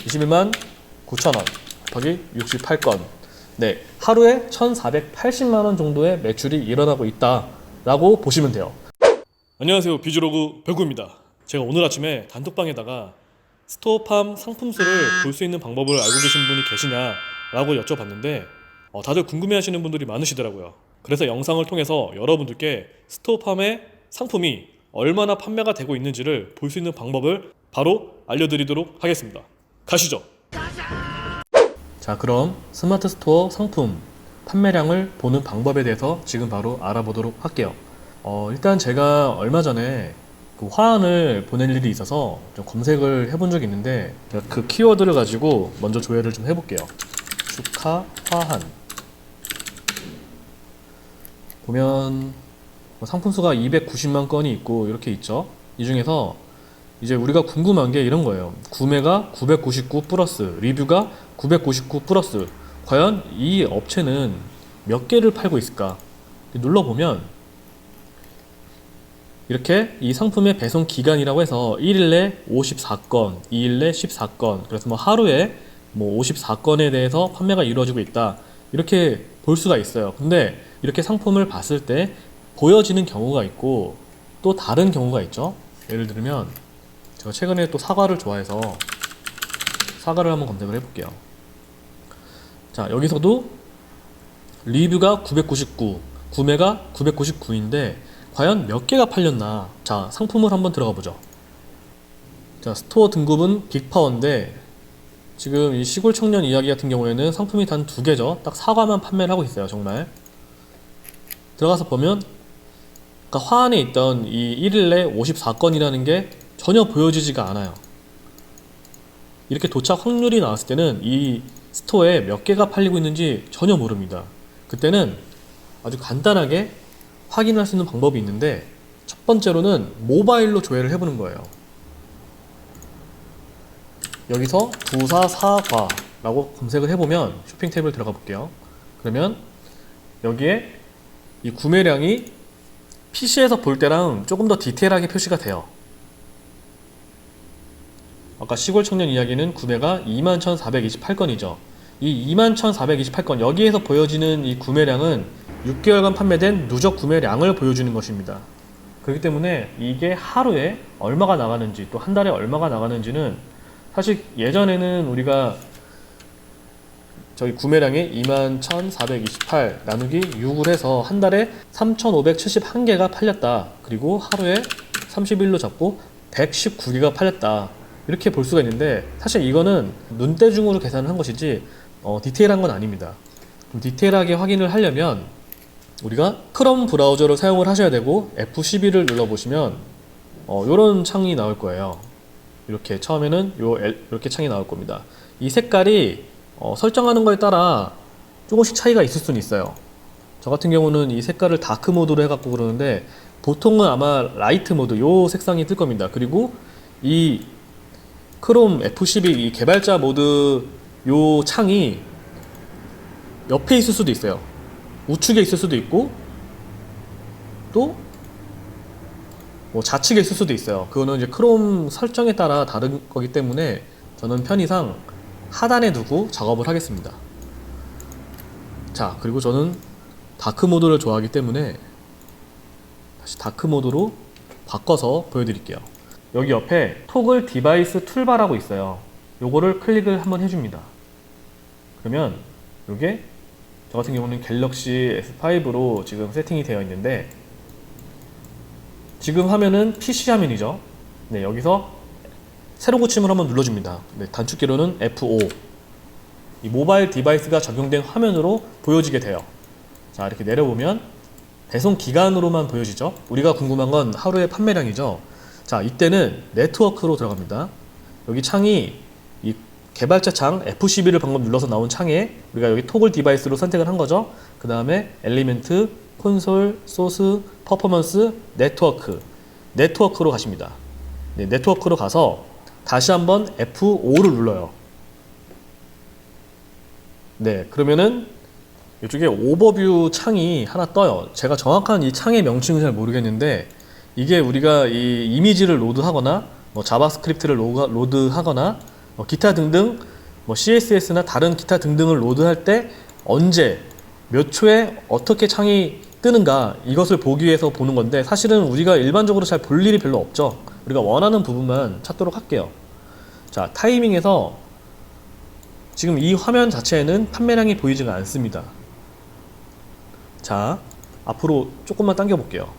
21만 9천원 곱하기 68건. 네, 하루에 1480만원 정도의 매출이 일어나고 있다라고 보시면 돼요. 안녕하세요, 비즈로그 별구입니다. 제가 오늘 아침에 단톡방에다가 스토어팜 상품수를 볼 수 있는 방법을 알고 계신 분이 계시냐라고 여쭤봤는데 다들 궁금해하시는 분들이 많으시더라고요. 그래서 영상을 통해서 여러분들께 스토어팜의 상품이 얼마나 판매가 되고 있는지를 볼 수 있는 방법을 바로 알려드리도록 하겠습니다. 가시죠. 자, 그럼 스마트 스토어 상품 판매량을 보는 방법에 대해서 지금 바로 알아보도록 할게요. 일단 제가 얼마 전에 그 화환을 보낼 일이 있어서 좀 검색을 해본 적이 있는데, 제가 그 키워드를 가지고 먼저 조회를 좀 해볼게요. 축하 화환 보면 상품 수가 290만 건이 있고 이렇게 있죠. 이 중에서 이제 우리가 궁금한 게 이런 거예요. 구매가 999 플러스, 리뷰가 999 플러스. 과연 이 업체는 몇 개를 팔고 있을까? 눌러보면 이렇게 이 상품의 배송 기간이라고 해서 1일 내 54건, 2일 내 14건, 그래서 뭐 하루에 뭐 54건에 대해서 판매가 이루어지고 있다, 이렇게 볼 수가 있어요. 근데 이렇게 상품을 봤을 때 보여지는 경우가 있고 또 다른 경우가 있죠. 예를 들면 제가 최근에 또 사과를 좋아해서 사과를 한번 검색을 해볼게요. 자, 여기서도 리뷰가 999, 구매가 999인데 과연 몇 개가 팔렸나? 자, 상품을 한번 들어가 보죠. 자, 스토어 등급은 빅파워인데 지금 이 시골 청년 이야기 같은 경우에는 상품이 단 2개죠. 딱 사과만 판매를 하고 있어요. 정말 들어가서 보면 그러니까 화환에 있던 이 1일 내 54건이라는 게 전혀 보여지지가 않아요. 이렇게 도착 확률이 나왔을 때는 이 스토어에 몇 개가 팔리고 있는지 전혀 모릅니다. 그때는 아주 간단하게 확인할 수 있는 방법이 있는데, 첫 번째로는 모바일로 조회를 해보는 거예요. 여기서 부사사과라고 검색을 해보면 쇼핑 탭을 들어가 볼게요. 그러면 여기에 이 구매량이 PC에서 볼 때랑 조금 더 디테일하게 표시가 돼요. 아까 시골 청년 이야기는 구매가 21,428건이죠. 이 21,428건, 여기에서 보여지는 이 구매량은 6개월간 판매된 누적 구매량을 보여주는 것입니다. 그렇기 때문에 이게 하루에 얼마가 나가는지, 또 한 달에 얼마가 나가는지는 사실 예전에는 우리가 저희 구매량이 21,428 나누기 6을 해서 한 달에 3,571개가 팔렸다, 그리고 하루에 30일로 잡고 119개가 팔렸다, 이렇게 볼 수가 있는데, 사실 이거는 눈대중으로 계산을 한 것이지 디테일한 건 아닙니다. 좀 디테일하게 확인을 하려면 우리가 크롬 브라우저를 사용을 하셔야 되고 F12를 눌러보시면 이런 창이 나올 거예요. 이렇게 처음에는 이렇게 창이 나올 겁니다. 이 색깔이 설정하는 거에 따라 조금씩 차이가 있을 수는 있어요. 저 같은 경우는 이 색깔을 다크 모드로 해갖고 그러는데, 보통은 아마 라이트 모드, 요 색상이 뜰 겁니다. 그리고 이 크롬 F12 이 개발자 모드 요 창이 옆에 있을 수도 있어요. 우측에 있을 수도 있고 또 뭐 좌측에 있을 수도 있어요. 그거는 이제 크롬 설정에 따라 다른 거기 때문에 저는 편의상 하단에 두고 작업을 하겠습니다. 자, 그리고 저는 다크 모드를 좋아하기 때문에 다시 다크 모드로 바꿔서 보여드릴게요. 여기 옆에 토글 디바이스 툴바라고 있어요. 요거를 클릭을 한번 해줍니다. 그러면 요게 저 같은 경우는 갤럭시 S5로 지금 세팅이 되어 있는데, 지금 화면은 PC 화면이죠. 네, 여기서 새로 고침을 한번 눌러줍니다. 네, 단축키로는 F5. 이 모바일 디바이스가 적용된 화면으로 보여지게 돼요. 자, 이렇게 내려보면 배송 기간으로만 보여지죠. 우리가 궁금한 건 하루의 판매량이죠. 자, 이때는 네트워크로 들어갑니다. 여기 창이 이 개발자 창 F12를 방금 눌러서 나온 창에 우리가 여기 토글 디바이스로 선택을 한 거죠. 그 다음에 엘리멘트, 콘솔, 소스, 퍼포먼스, 네트워크로 가십니다. 네, 네트워크로 가서 다시 한번 F5를 눌러요. 네, 그러면은 이쪽에 오버뷰 창이 하나 떠요. 제가 정확한 이 창의 명칭은 잘 모르겠는데, 이게 우리가 이 이미지를 로드하거나 뭐 자바스크립트를 로드하거나 기타 등등 뭐 CSS나 다른 기타 등등을 로드할 때 언제 몇 초에 어떻게 창이 뜨는가 이것을 보기 위해서 보는 건데, 사실은 우리가 일반적으로 잘 볼 일이 별로 없죠. 우리가 원하는 부분만 찾도록 할게요. 자, 타이밍에서 지금 이 화면 자체에는 판매량이 보이지가 않습니다. 자, 앞으로 조금만 당겨 볼게요.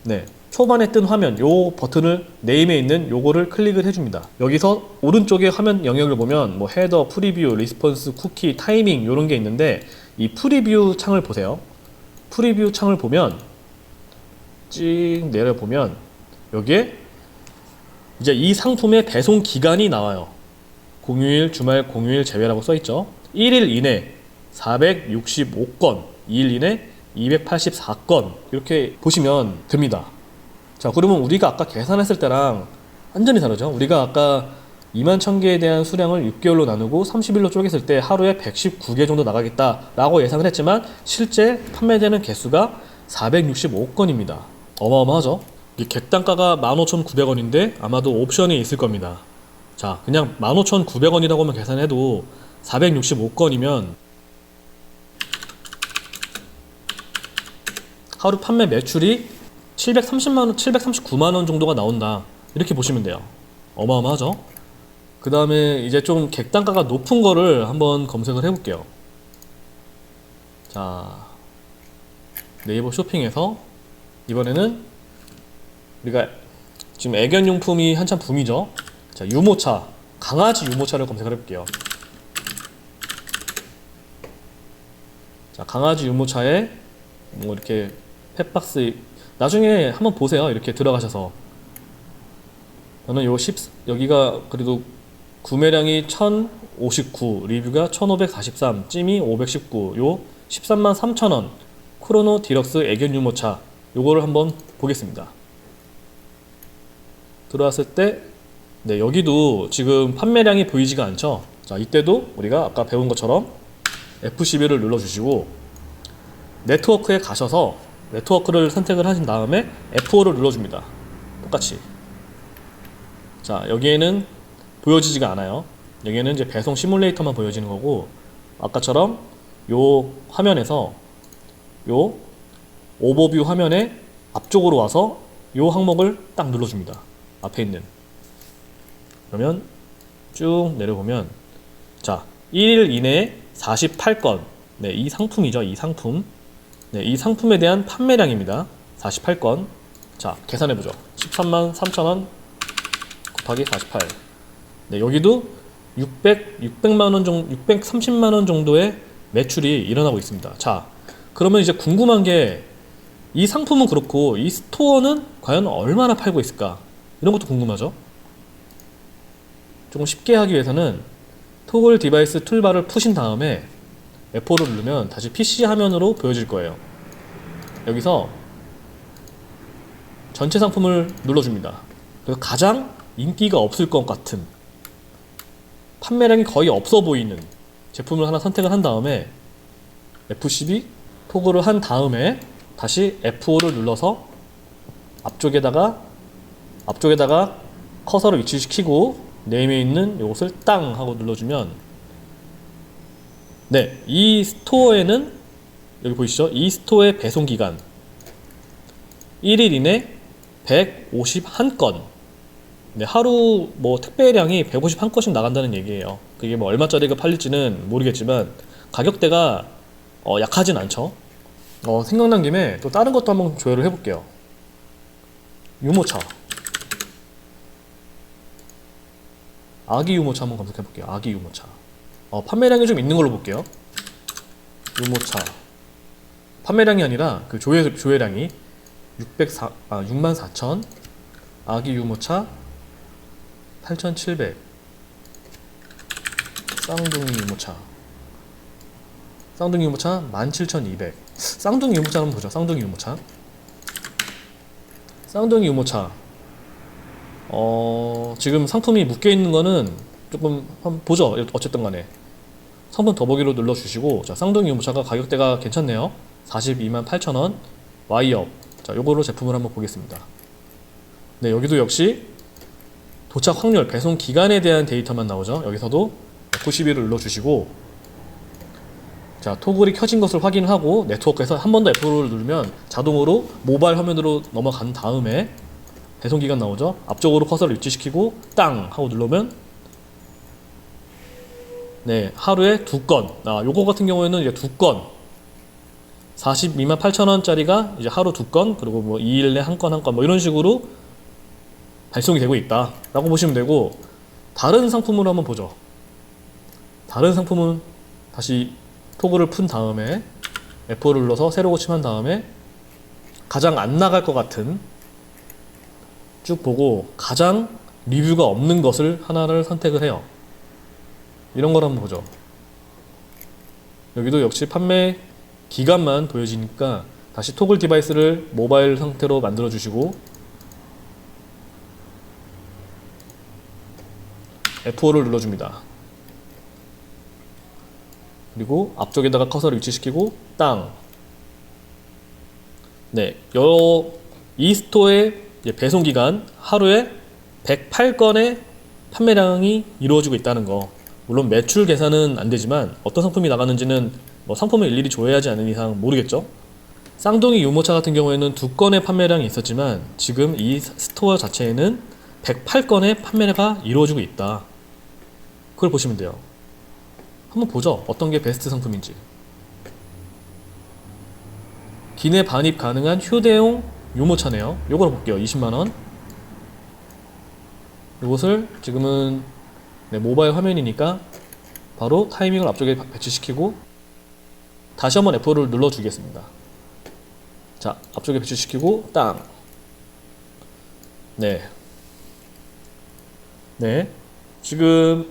네, 초반에 뜬 화면 요 버튼을 네임에 있는 요거를 클릭을 해줍니다. 여기서 오른쪽에 화면 영역을 보면 뭐 헤더, 프리뷰, 리스폰스, 쿠키, 타이밍 요런 게 있는데, 이 프리뷰 창을 보세요. 프리뷰 창을 보면 쭉 내려보면 여기에 이제 이 상품의 배송 기간이 나와요. 공휴일, 주말, 공휴일 제외라고 써있죠. 1일 이내 465건, 2일 이내 284건 이렇게 보시면 됩니다. 자, 그러면 우리가 아까 계산했을 때랑 완전히 다르죠. 우리가 아까 2만 1000개에 대한 수량을 6개월로 나누고 30일로 쪼갰을 때 하루에 119개 정도 나가겠다 라고 예상을 했지만 실제 판매되는 개수가 465건입니다. 어마어마하죠. 이 객단가가 15,900원인데 아마도 옵션이 있을 겁니다. 자, 그냥 15,900원이라고만 계산해도 465건이면 하루 판매 매출이 730만원, 739만원 정도가 나온다, 이렇게 보시면 돼요. 어마어마하죠. 그 다음에 이제 좀 객단가가 높은 거를 한번 검색을 해볼게요. 자, 네이버 쇼핑에서 이번에는 우리가 지금 애견용품이 한참 붐이죠. 자, 유모차, 강아지 유모차를 검색을 해볼게요. 자, 강아지 유모차에 뭐 이렇게 펫박스, 나중에 한번 보세요. 이렇게 들어가셔서. 저는 여기가 그래도 구매량이 1059, 리뷰가 1543, 찜이 519, 요 13만 3천원 크로노 디럭스 애견 유모차 요거를 한번 보겠습니다. 들어왔을 때 네, 여기도 지금 판매량이 보이지가 않죠. 자, 이때도 우리가 아까 배운 것처럼 F11을 눌러주시고 네트워크에 가셔서 네트워크를 선택을 하신 다음에 F5를 눌러줍니다. 똑같이. 자, 여기에는 보여지지가 않아요. 여기에는 이제 배송 시뮬레이터만 보여지는 거고, 아까처럼 요 화면에서 요 오버뷰 화면에 앞쪽으로 와서 요 항목을 딱 눌러줍니다. 앞에 있는. 그러면 쭉 내려보면 자, 1일 이내에 48건. 네, 이 상품이죠. 이 상품. 네, 이 상품에 대한 판매량입니다. 48건. 자, 계산해보죠. 13만 3천원 곱하기 48. 네, 여기도 600만원 정도, 630만원 정도의 매출이 일어나고 있습니다. 자, 그러면 이제 궁금한 게, 이 상품은 그렇고 이 스토어는 과연 얼마나 팔고 있을까? 이런 것도 궁금하죠? 조금 쉽게 하기 위해서는 토글 디바이스 툴바를 푸신 다음에 F4를 누르면 다시 PC 화면으로 보여질 거예요. 여기서 전체 상품을 눌러줍니다. 그래서 가장 인기가 없을 것 같은, 판매량이 거의 없어 보이는 제품을 하나 선택을 한 다음에 F12 토글을 한 다음에 다시 F5를 눌러서 앞쪽에다가 커서를 위치시키고 네임에 있는 이것을 땅 하고 눌러주면, 네, 이 스토어에는 여기 보이시죠? 이 스토어의 배송기간 1일 이내 151건. 네, 하루 뭐 택배량이 151건씩 나간다는 얘기예요. 그게 뭐 얼마짜리가 팔릴지는 모르겠지만 가격대가 약하진 않죠. 생각난 김에 또 다른 것도 한번 조회를 해볼게요. 유모차, 아기 유모차 한번 검색해볼게요. 아기 유모차. 판매량이 좀 있는 걸로 볼게요. 유모차 판매량이 아니라 그 조회량이 64,000, 아기 유모차 8,700, 쌍둥이 유모차 17,200. 쌍둥이 유모차 한번 보죠. 쌍둥이 유모차 지금 상품이 묶여있는 거는 조금 한번 보죠. 어쨌든 간에 한번 더보기로 눌러주시고, 자, 쌍둥이 유모차가 가격대가 괜찮네요. 42만 8천원 와이업. 자, 요거로 제품을 한번 보겠습니다. 네, 여기도 역시 도착 확률, 배송 기간에 대한 데이터만 나오죠. 여기서도 F12를 눌러주시고, 자, 토글이 켜진 것을 확인하고 네트워크에서 한 번 더 F5를 누르면 자동으로 모바일 화면으로 넘어간 다음에 배송 기간 나오죠. 앞쪽으로 커서를 위치시키고 땅 하고 누르면 네, 하루에 2건. 요거 같은 경우에는 이제 2건. 42만 8천 원짜리가 이제 하루 2건, 그리고 뭐 2일 내 1건 뭐 이런 식으로 발송이 되고 있다 라고 보시면 되고, 다른 상품으로 한번 보죠. 다른 상품은 다시 토글을 푼 다음에 F5를 눌러서 새로 고침한 다음에 가장 안 나갈 것 같은 쭉 보고 가장 리뷰가 없는 것을 하나를 선택을 해요. 이런 걸 한번 보죠. 여기도 역시 판매 기간만 보여지니까 다시 토글 디바이스를 모바일 상태로 만들어 주시고 F5를 눌러줍니다. 그리고 앞쪽에다가 커서를 위치시키고 땅. 네, 이 스토어의 배송 기간 하루에 108건의 판매량이 이루어지고 있다는 거. 물론 매출 계산은 안 되지만 어떤 상품이 나가는지는 뭐 상품을 일일이 조회하지 않는 이상 모르겠죠. 쌍둥이 유모차 같은 경우에는 2건의 판매량이 있었지만 지금 이 스토어 자체에는 108건의 판매가 이루어지고 있다. 그걸 보시면 돼요. 한번 보죠. 어떤 게 베스트 상품인지. 기내 반입 가능한 휴대용 유모차네요. 요걸 볼게요. 20만원. 요것을 지금은 모바일 화면이니까 바로 타이밍을 앞쪽에 배치시키고 다시 한번 F4를 눌러주겠습니다. 자, 앞쪽에 배치시키고 땅. 네, 지금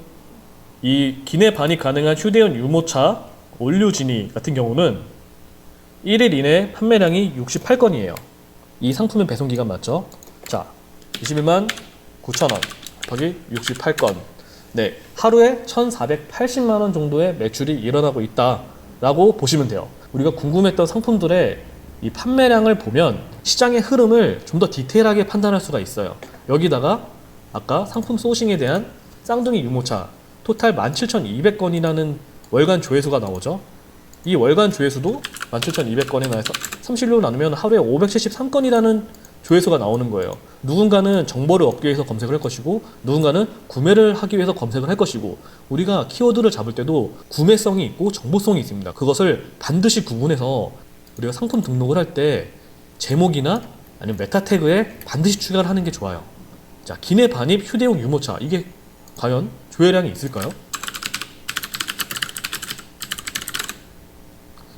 이 기내 반입 가능한 휴대용 유모차 올류지니 같은 경우는 1일 이내 판매량이 68건이에요. 이 상품의 배송기간 맞죠? 자, 21만 9천원 곱하기 68건. 네, 하루에 1480만원 정도의 매출이 일어나고 있다 라고 보시면 돼요. 우리가 궁금했던 상품들의 이 판매량을 보면 시장의 흐름을 좀 더 디테일하게 판단할 수가 있어요. 여기다가 아까 상품 소싱에 대한 쌍둥이 유모차 토탈 17,200건이라는 월간 조회수가 나오죠. 이 월간 조회수도 17,200건에 나해서 30일로 나누면 하루에 573건이라는 조회수가 나오는 거예요. 누군가는 정보를 얻기 위해서 검색을 할 것이고 누군가는 구매를 하기 위해서 검색을 할 것이고, 우리가 키워드를 잡을 때도 구매성이 있고 정보성이 있습니다. 그것을 반드시 구분해서 우리가 상품 등록을 할 때 제목이나 아니면 메타 태그에 반드시 추가를 하는 게 좋아요. 자, 기내 반입 휴대용 유모차, 이게 과연 조회량이 있을까요?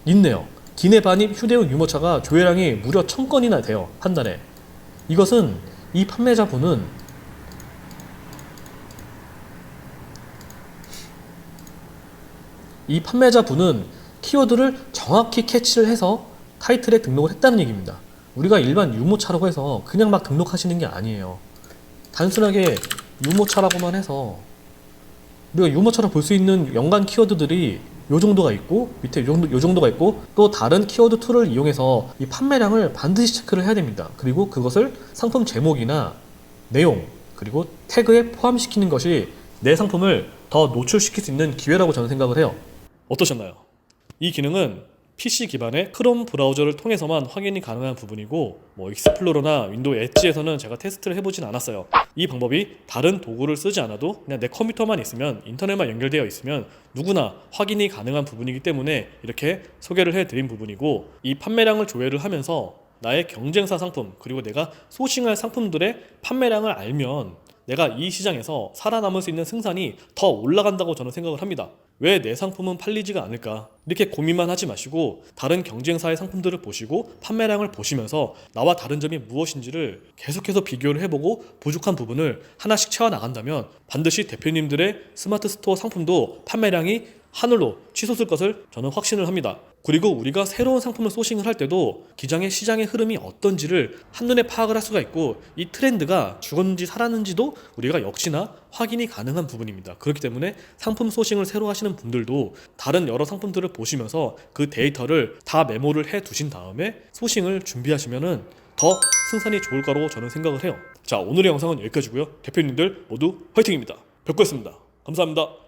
있네요. 기내 반입 휴대용 유모차가 조회량이 무려 1000건이나 돼요. 한 달에. 이것은 이 판매자분은 키워드를 정확히 캐치를 해서 타이틀에 등록을 했다는 얘기입니다. 우리가 일반 유모차라고 해서 그냥 막 등록하시는 게 아니에요. 단순하게 유모차라고만 해서 우리가 유모차로 볼 수 있는 연관 키워드들이 요 정도가 있고 밑에 요 정도가 있고 또 다른 키워드 툴을 이용해서 이 판매량을 반드시 체크를 해야 됩니다. 그리고 그것을 상품 제목이나 내용 그리고 태그에 포함시키는 것이 내 상품을 더 노출시킬 수 있는 기회라고 저는 생각을 해요. 어떠셨나요? 이 기능은 PC 기반의 크롬 브라우저를 통해서만 확인이 가능한 부분이고 익스플로러나 윈도우 엣지에서는 제가 테스트를 해보진 않았어요. 이 방법이 다른 도구를 쓰지 않아도 그냥 내 컴퓨터만 있으면, 인터넷만 연결되어 있으면 누구나 확인이 가능한 부분이기 때문에 이렇게 소개를 해드린 부분이고, 이 판매량을 조회를 하면서 나의 경쟁사 상품 그리고 내가 소싱할 상품들의 판매량을 알면 내가 이 시장에서 살아남을 수 있는 생산이 더 올라간다고 저는 생각을 합니다. 왜 내 상품은 팔리지가 않을까? 이렇게 고민만 하지 마시고 다른 경쟁사의 상품들을 보시고 판매량을 보시면서 나와 다른 점이 무엇인지를 계속해서 비교를 해보고 부족한 부분을 하나씩 채워나간다면 반드시 대표님들의 스마트 스토어 상품도 판매량이 하늘로 치솟을 것을 저는 확신을 합니다. 그리고 우리가 새로운 상품을 소싱을 할 때도 기장의 시장의 흐름이 어떤지를 한눈에 파악을 할 수가 있고, 이 트렌드가 죽었는지 살았는지도 우리가 역시나 확인이 가능한 부분입니다. 그렇기 때문에 상품 소싱을 새로 하시는 분들도 다른 여러 상품들을 보시면서 그 데이터를 다 메모를 해 두신 다음에 소싱을 준비하시면은 더 승산이 좋을 거라고 저는 생각을 해요. 자, 자, 오늘의 영상은 여기까지고요. 대표님들 모두 화이팅입니다. 뵙겠습니다. 감사합니다.